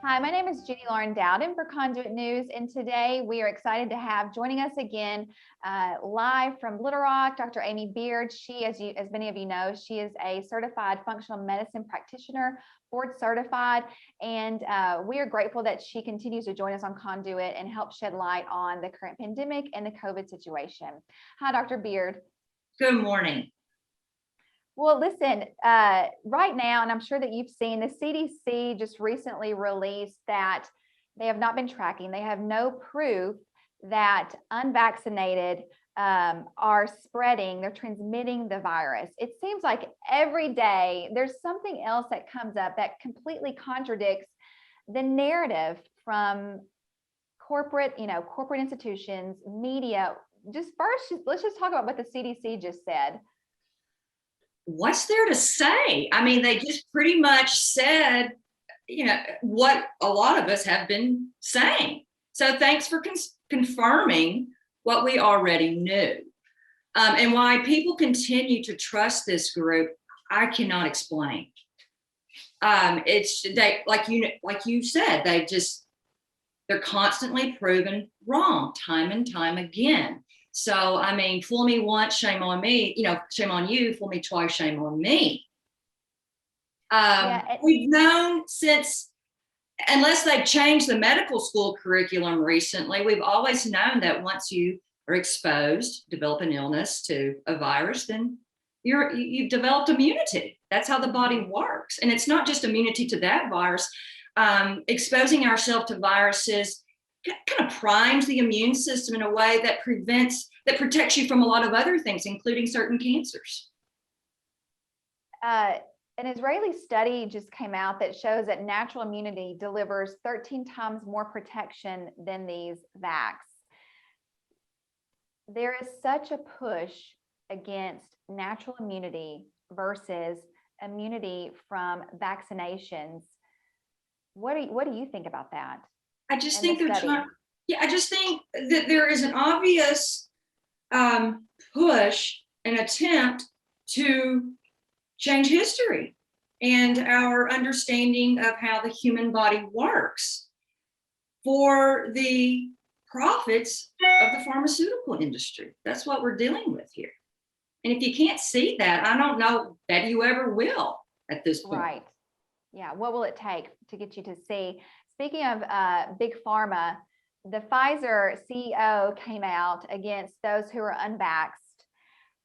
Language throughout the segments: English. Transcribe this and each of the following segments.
Hi, my name is Judy Lauren Dowden for Conduit News, and today we are excited to have joining us again live from Little Rock, Dr. Amy Beard. She, as many of you know, she is a certified functional medicine practitioner, board certified, and we are grateful that she continues to join us on Conduit and help shed light on the current pandemic and the COVID situation. Hi, Dr. Beard. Good morning. Well, listen, right now, and I'm sure that you've seen, the CDC just recently released that they have not been tracking. They have no proof that unvaccinated are spreading, they're transmitting the virus. It seems like every day there's something else that comes up that completely contradicts the narrative from corporate institutions, media. Just first, let's just talk about what the CDC just said. What's there to say? I mean, they just pretty much said, what a lot of us have been saying. So thanks for confirming what we already knew. And why people continue to trust this group, I cannot explain. Like you said, they're constantly proven wrong time and time again. So, I mean, fool me once, shame on me, shame on you, fool me twice, shame on me. We've known since, unless they've changed the medical school curriculum recently, we've always known that once you are exposed, develop an illness to a virus, then you've developed immunity. That's how the body works. And it's not just immunity to that virus. Exposing ourselves to viruses kind of primes the immune system in a way that protects you from a lot of other things, including certain cancers. An Israeli study just came out that shows that natural immunity delivers 13 times more protection than these vax. There is such a push against natural immunity versus immunity from vaccinations. What do you think about that? I just think I just think that there is an obvious push, an attempt to change history and our understanding of how the human body works for the profits of the pharmaceutical industry. That's what we're dealing with here. And if you can't see that, I don't know that you ever will at this point. Right. Yeah. What will it take to get you to see? Speaking of big pharma, the Pfizer CEO came out against those who are unvaxxed.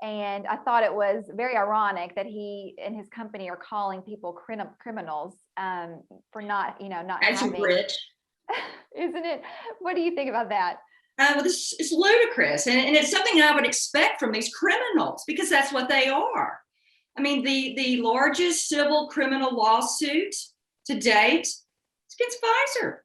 And I thought it was very ironic that he and his company are calling people criminals for not having. Rich. Isn't it? What do you think about that? Well, this is ludicrous. And it's something I would expect from these criminals, because that's what they are. I mean, the largest civil criminal lawsuit to date is against Pfizer,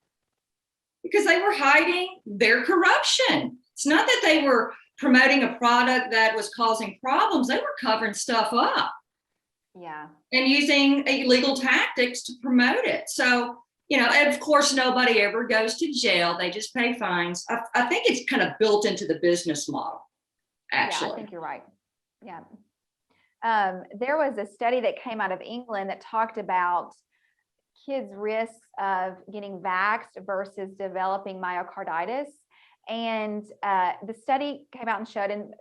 because they were hiding their corruption. It's not that they were promoting a product that was causing problems. They were covering stuff up. Yeah. And using illegal tactics to promote it. So, and of course, nobody ever goes to jail. They just pay fines. I think it's kind of built into the business model, actually. Yeah, I think you're right. Yeah. There was a study that came out of England that talked about kids' risks of getting vaxxed versus developing myocarditis. And the study came out and showed, and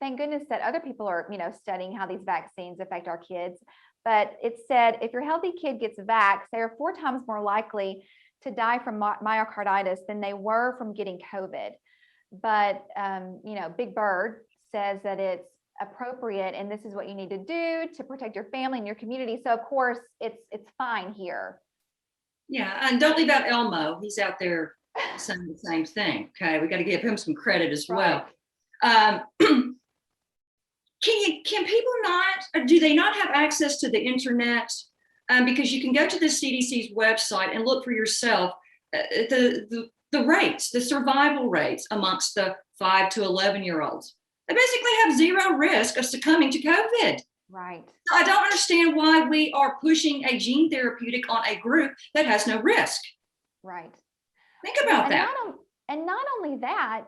thank goodness that other people are studying how these vaccines affect our kids. But it said if your healthy kid gets vaxxed, they are 4 times more likely to die from myocarditis than they were from getting COVID. But Big Bird says that it's appropriate and this is what you need to do to protect your family and your community. So of course it's fine here. Yeah, and don't leave out Elmo. He's out there saying the same thing. Okay, we got to give him some credit as well. Can people not, do they not have access to the internet? Because you can go to the CDC's website and look for yourself the rates, the survival rates amongst the 5 to 11-year-olds. They basically have zero risk of succumbing to COVID. Right. So I don't understand why we are pushing a gene therapeutic on a group that has no risk. Right. Think about that. Not only that,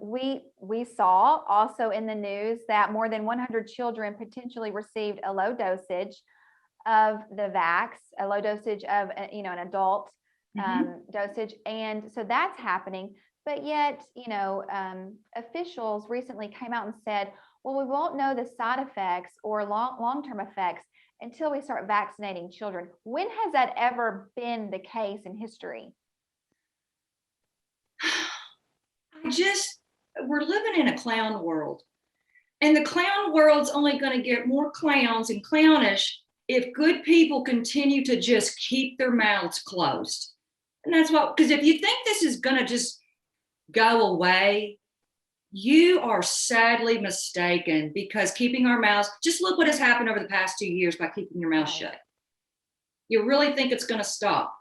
we saw also in the news that more than 100 children potentially received a low dosage of the vax, a low dosage of, an adult Mhm. dosage. And so that's happening. But yet, officials recently came out and said, well, we won't know the side effects or long-term effects until we start vaccinating children. When has that ever been the case in history? We're living in a clown world. And the clown world's only going to get more clowns and clownish if good people continue to just keep their mouths closed. And that's what, because if you think this is going to just go away, you are sadly mistaken, because keeping our mouths, just look what has happened over the past 2 years by keeping your mouth shut. You really think it's going to stop?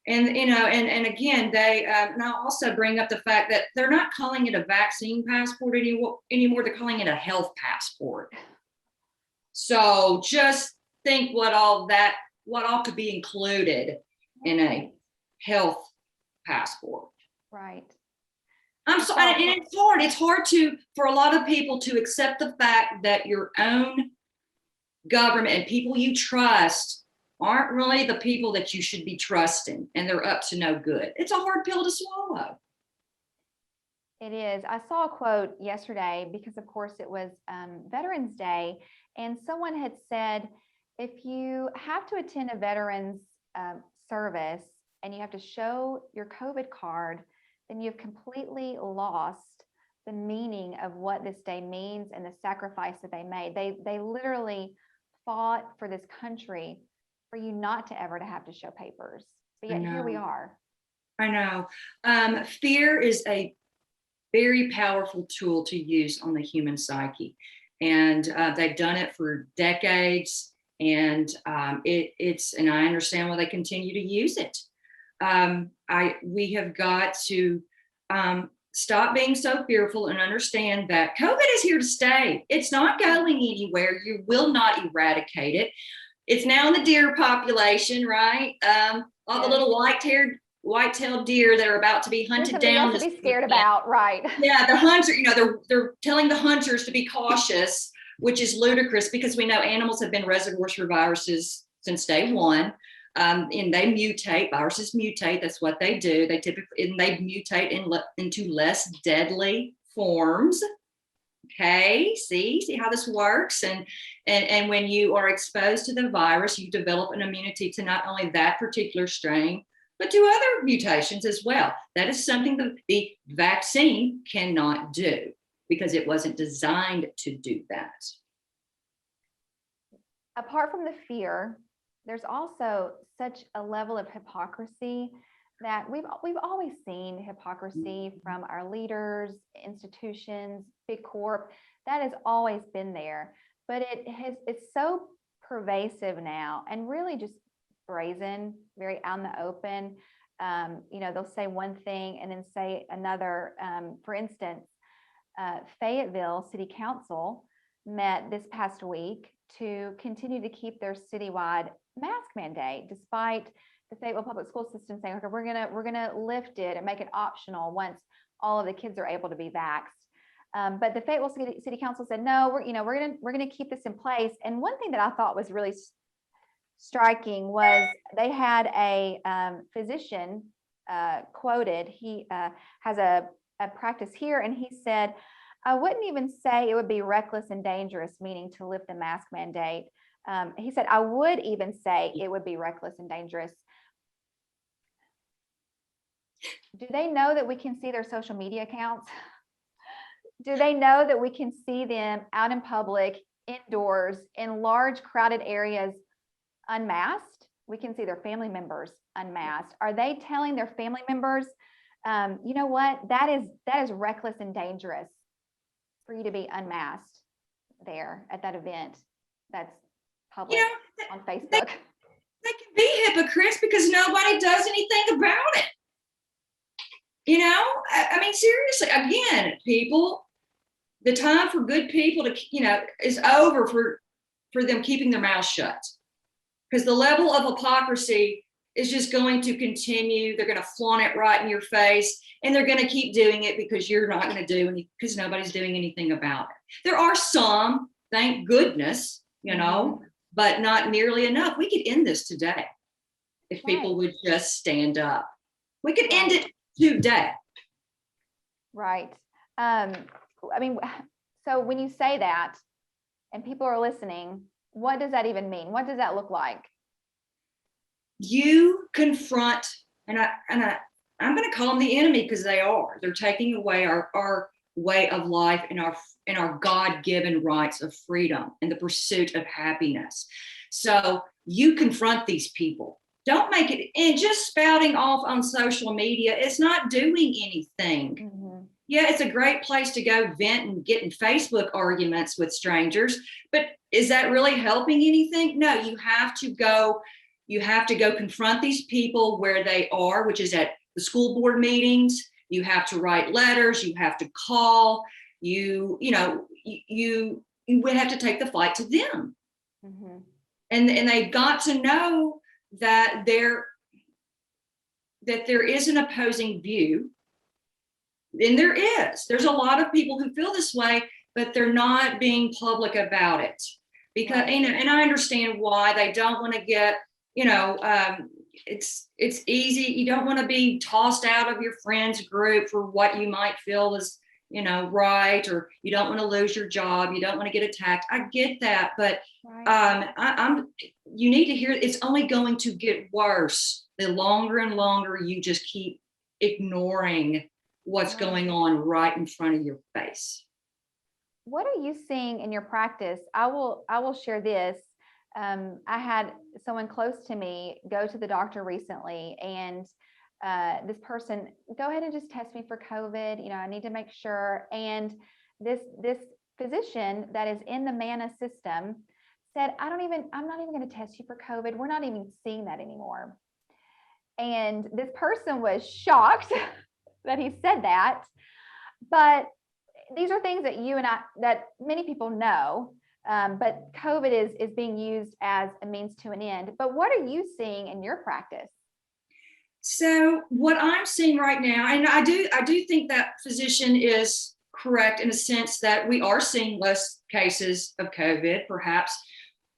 And and again, and I'll also bring up the fact that they're not calling it a vaccine passport anymore. They're calling it a health passport. So just think what all could be included in a health passport. Right. I'm sorry, and it's hard. It's hard for a lot of people to accept the fact that your own government and people you trust aren't really the people that you should be trusting, and they're up to no good. It's a hard pill to swallow. It is. I saw a quote yesterday because, of course, it was Veterans Day, and someone had said, if you have to attend a veterans service and you have to show your COVID card, then you've completely lost the meaning of what this day means and the sacrifice that they made. They literally fought for this country for you not to ever to have to show papers. But yet here we are. I know. Fear is a very powerful tool to use on the human psyche. And they've done it for decades. And and I understand why they continue to use it. We have got to stop being so fearful and understand that COVID is here to stay. It's not going anywhere. You will not eradicate it. It's now in the deer population, right? All the little white-tailed deer that are about to be hunted down. To be scared about, right? Yeah, the hunter, they're telling the hunters to be cautious, which is ludicrous, because we know animals have been reservoirs for viruses since day one. And they mutate. Viruses mutate. That's what they do. They mutate into less deadly forms. Okay, see how this works. And when you are exposed to the virus, you develop an immunity to not only that particular strain, but to other mutations as well. That is something that the vaccine cannot do, because it wasn't designed to do that. Apart from the fear, there's also such a level of hypocrisy that we've always seen hypocrisy from our leaders, institutions, big corp. That has always been there, but it's so pervasive now and really just brazen, very out in the open. They'll say one thing and then say another. For instance, Fayetteville City Council met this past week to continue to keep their citywide mask mandate, despite the Fayetteville Public School System saying, okay, we're gonna lift it and make it optional once all of the kids are able to be vaxxed. But the Fayetteville City Council said, no, we're gonna keep this in place. And one thing that I thought was really striking was they had a physician quoted. He has a practice here, and he said, I wouldn't even say it would be reckless and dangerous, meaning to lift the mask mandate. He said, I would even say it would be reckless and dangerous. Do they know that we can see their social media accounts? Do they know that we can see them out in public, indoors, in large crowded areas, unmasked? We can see their family members unmasked. Are they telling their family members, you know what, that is reckless and dangerous for you to be unmasked there at that event that's public on Facebook? They can be hypocrites because nobody does anything about it. I mean, seriously, again, people, the time for good people to, is over for them keeping their mouths shut, because the level of hypocrisy is just going to continue. They're going to flaunt it right in your face, and they're going to keep doing it because you're not going to do anything, because nobody's doing anything about it. There are some, thank goodness, but not nearly enough. We could end this today if people Right. would just stand up. We could end Right. it today. Right. I mean, so when you say that and people are listening, what does that even mean? What does that look like? You confront, I'm going to call them the enemy because they are. They're taking away our way of life and our God-given rights of freedom and the pursuit of happiness. So you confront these people. Don't make it, and just spouting off on social media, it's not doing anything. Mm-hmm. Yeah, it's a great place to go vent and get in Facebook arguments with strangers, but is that really helping anything? No, you have to go confront these people where they are, which is at the school board meetings. You have to write letters, you have to call, you would have to take the fight to them. Mm-hmm. And they've got to know that there is an opposing view. And there's a lot of people who feel this way, but they're not being public about it because, Right. and I understand why they don't want to get, it's easy. You don't want to be tossed out of your friends group for what you might feel is, right. Or you don't want to lose your job. You don't want to get attacked. I get that. But Right. you need to hear it's only going to get worse the longer and longer you just keep ignoring what's Right. going on right in front of your face. What are you seeing in your practice? I will share this. I had someone close to me go to the doctor recently, and this person, go ahead and just test me for COVID. I need to make sure. And this physician that is in the MANA system said, I'm not even going to test you for COVID. We're not even seeing that anymore. And this person was shocked that he said that. But these are things that many people know, but COVID is being used as a means to an end. But what are you seeing in your practice? So what I'm seeing right now, and I do think that physician is correct in a sense that we are seeing less cases of COVID. Perhaps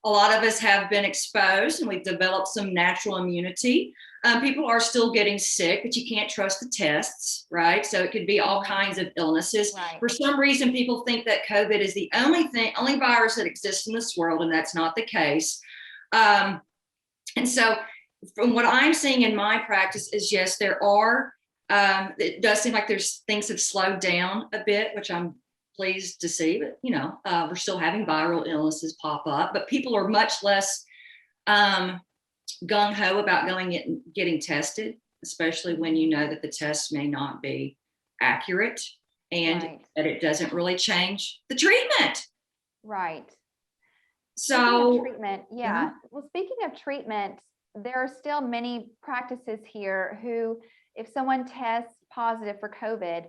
a lot of us have been exposed and we've developed some natural immunity. People are still getting sick, but you can't trust the tests, right? So it could be all kinds of illnesses. Right. For some reason, people think that COVID is the only virus that exists in this world, and that's not the case. And so from what I'm seeing in my practice is, yes, there are, it does seem like things have slowed down a bit, which I'm pleased to see, but we're still having viral illnesses pop up, but people are much less gung-ho about getting tested, especially when you know that the test may not be accurate and Right. that it doesn't really change the treatment. Right. So Speaking of treatment, yeah. Well, speaking of treatment, there are still many practices here who, if someone tests positive for COVID,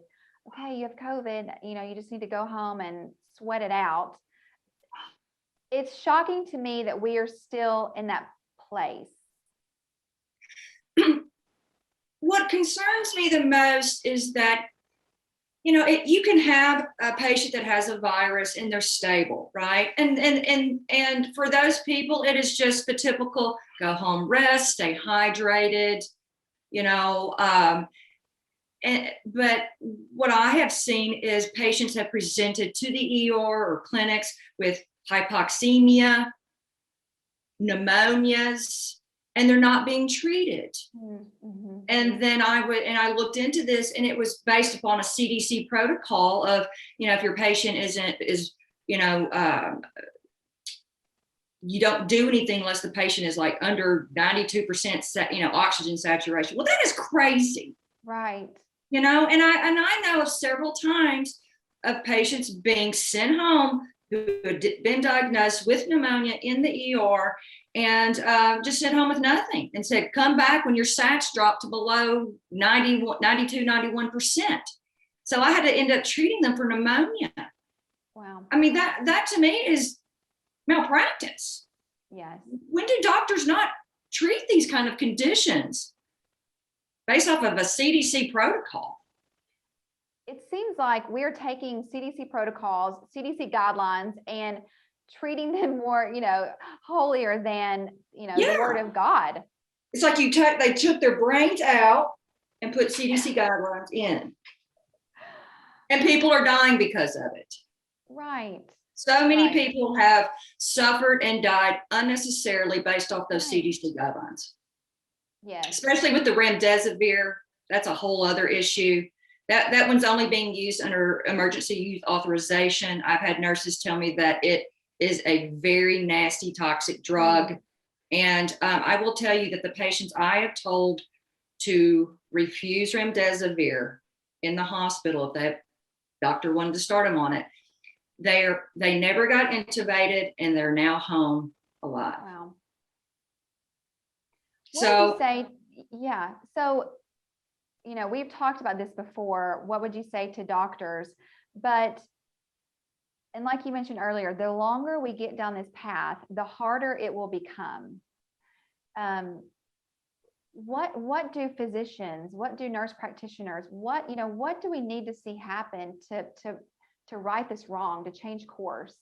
okay, you have COVID, you just need to go home and sweat it out. It's shocking to me that we are still in that place. What concerns me the most is that, you can have a patient that has a virus and they're stable, right? And for those people, it is just the typical go home, rest, stay hydrated, but what I have seen is patients have presented to the ER or clinics with hypoxemia, pneumonias, and they're not being treated. Mm-hmm. And then I looked into this, and it was based upon a CDC protocol of, if your patient you don't do anything unless the patient is like under 92%, oxygen saturation. Well, that is crazy. Right. And I know of several times of patients being sent home who had been diagnosed with pneumonia in the ER and just sent home with nothing and said, come back when your sats drop to below 92, 91%. So I had to end up treating them for pneumonia. Wow. I mean, that to me is malpractice. Yes. When do doctors not treat these kind of conditions based off of a CDC protocol? It seems like we're taking CDC protocols, CDC guidelines, and treating them more, holier than, Yeah. the word of God. It's like they took their brains out and put CDC guidelines in. And people are dying because of it. Right. So many people have suffered and died unnecessarily based off those CDC guidelines. Yes. Especially with the remdesivir, that's a whole other issue. That one's only being used under emergency use authorization. I've had nurses tell me that it is a very nasty, toxic drug. And I will tell you that the patients I have told to refuse remdesivir in the hospital, if that doctor wanted to start them on it, they never got intubated and they're now home alive. Wow. So, what would you say? Yeah. So, we've talked about this before. What would you say to doctors? And like you mentioned earlier, the longer we get down this path, the harder it will become. What do physicians, what do nurse practitioners, what do we need to see happen to right this wrong, to change course?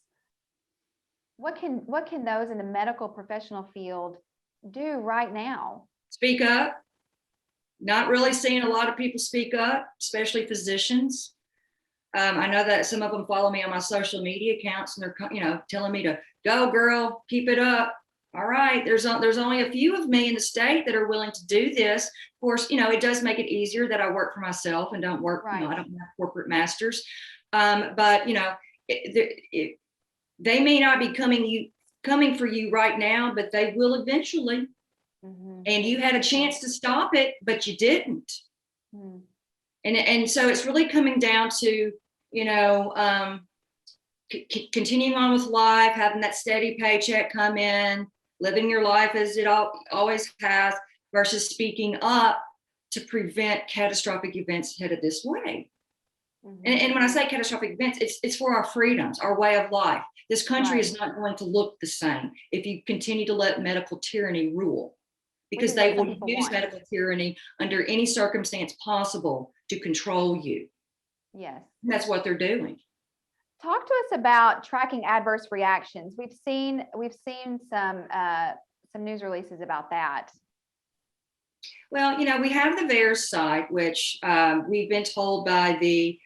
What can those in the medical professional field do right now? speak up. Not really seeing a lot of people speak up, especially physicians. I know that some of them follow me on my social media accounts and they're, telling me to go, girl, keep it up. All right. There's only a few of me in the state that are willing to do this. Of course, it does make it easier that I work for myself and don't work, I don't have corporate masters. But they may not be coming for you right now, but they will eventually. Mm-hmm. And you had a chance to stop it, but you didn't. Mm-hmm. And so it's really coming down to, continuing on with life, having that steady paycheck come in, living your life as it always has, versus speaking up to prevent catastrophic events headed this way. Mm-hmm. And when I say catastrophic events, it's for our freedoms, our way of life. This country is not going to look the same if you continue to let medical tyranny rule, because they will use medical tyranny under any circumstance possible to control you. Yes. That's what they're doing. Talk to us about tracking adverse reactions. We've seen some news releases about that. Well, we have the VAERS site, which we've been told by the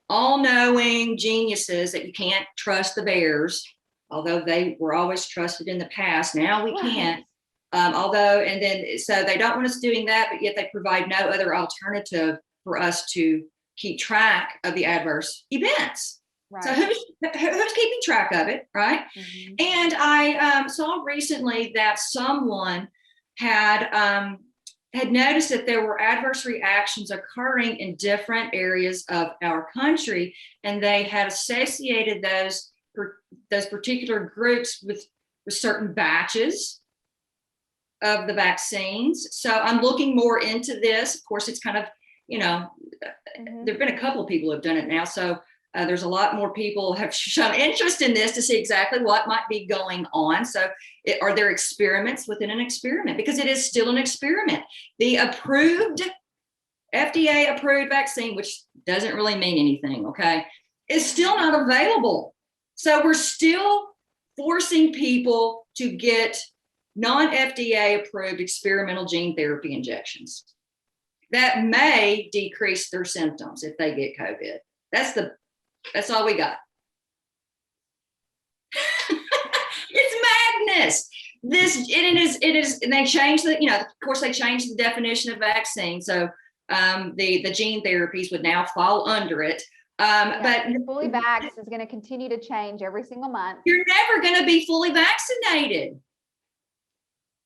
all-knowing geniuses that you can't trust the VAERS, although they were always trusted in the past. Now we can't. So they don't want us doing that, but yet they provide no other alternative for us to keep track of the adverse events. Right. So who's keeping track of it, right? Mm-hmm. And I saw recently that someone had noticed that there were adverse reactions occurring in different areas of our country, and they had associated those particular groups with certain batches of the vaccines. So I'm looking more into this. Of course, it's kind of, mm-hmm. There've been a couple of people who have done it now. So there's a lot more people have shown interest in this to see exactly what might be going on. So are there experiments within an experiment? Because it is still an experiment. The FDA approved vaccine, which doesn't really mean anything, okay, is still not available. So we're still forcing people to get non-FDA approved experimental gene therapy injections that may decrease their symptoms if they get COVID. That's all we got. It's madness. It is, and they changed of course they changed the definition of vaccine. So the gene therapies would now fall under it. But fully vaxxed is going to continue to change every single month. You're never going to be fully vaccinated.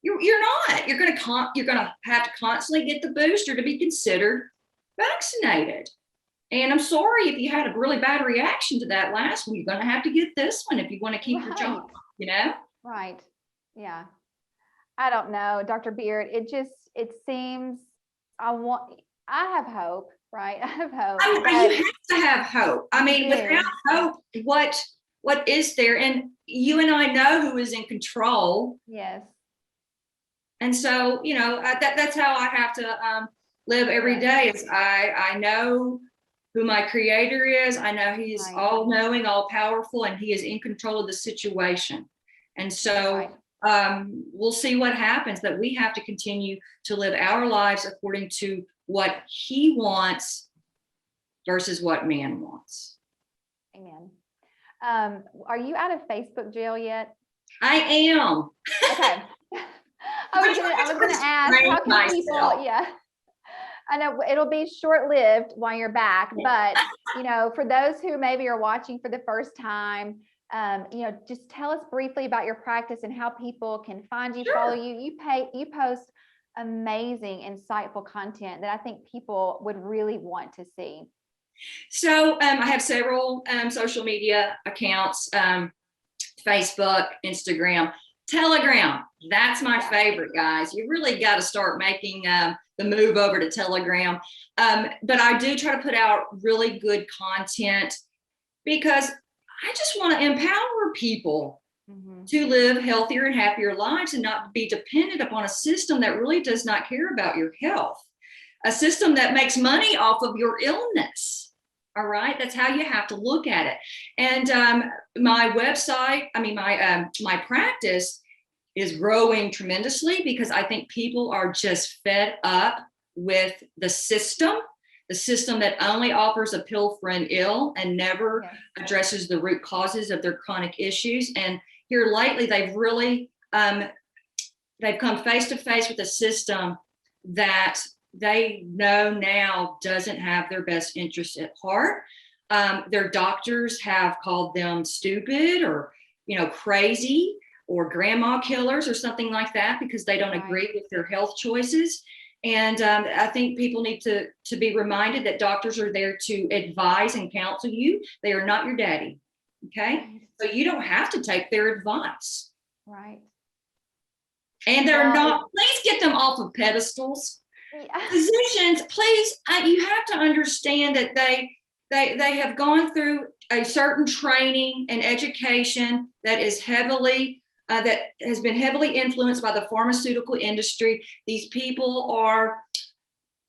You're not. You're going to have to constantly get the booster to be considered vaccinated. And I'm sorry if you had a really bad reaction to that last one. You're going to have to get this one if you want to keep your job. Right. Yeah. I don't know, Dr. Beard. It seems I have hope. Right. I have hope. You have to have hope. I mean, without hope, what is there? And you and I know who is in control. Yes. And so, that's how I have to live every day. Is I know who my creator is. I know he's Right. all knowing, all powerful, and he is in control of the situation. And so we'll see what happens, but we have to continue to live our lives according to what he wants versus what man wants. Amen. Are you out of Facebook jail yet? I am. Okay. I was gonna ask, how can people, yeah. I know it'll be short-lived while you're back, but for those who maybe are watching for the first time, just tell us briefly about your practice and how people can find you, follow you. You post amazing, insightful content that I think people would really want to see. So I have several social media accounts, Facebook, Instagram, Telegram. That's my favorite, guys. You really got to start making the move over to Telegram. But I do try to put out really good content because I just want to empower people to live healthier and happier lives and not be dependent upon a system that really does not care about your health, a system that makes money off of your illness. All right, that's how you have to look at it. And my website, my practice is growing tremendously because I think people are just fed up with the system that only offers a pill for an ill and never addresses the root causes of their chronic issues. And here lately, they've really they've come face to face with a system that they know now doesn't have their best interests at heart. Their doctors have called them stupid or crazy or grandma killers or something like that because they don't agree with their health choices. And I think people need to be reminded that doctors are there to advise and counsel you. They are not your daddy. Okay. So you don't have to take their advice. Right. And they're not, please get them off of pedestals. Yeah. Physicians, please, you have to understand that they have gone through a certain training and education that is that has been heavily influenced by the pharmaceutical industry. These people are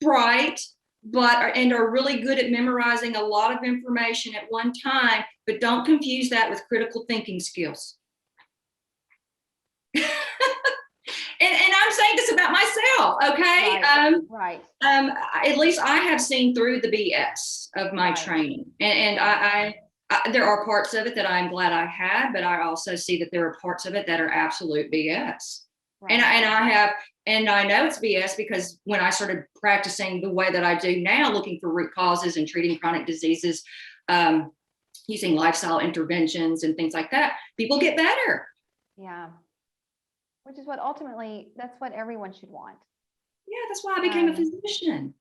bright, and are really good at memorizing a lot of information at one time, but don't confuse that with critical thinking skills. And I'm saying this about myself, okay? At least I have seen through the BS of my training, and I there are parts of it that I'm glad I had, but I also see that there are parts of it that are absolute BS. And I know it's BS because when I started practicing the way that I do now, looking for root causes and treating chronic diseases, using lifestyle interventions and things like that, people get better. Yeah. Which is what ultimately, that's what everyone should want. Yeah, that's why I became a physician.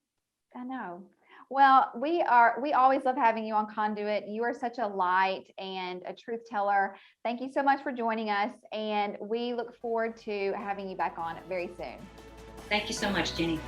I know. Well, we always love having you on Conduit. You are such a light and a truth teller. Thank you so much for joining us. And we look forward to having you back on very soon. Thank you so much, Jenny.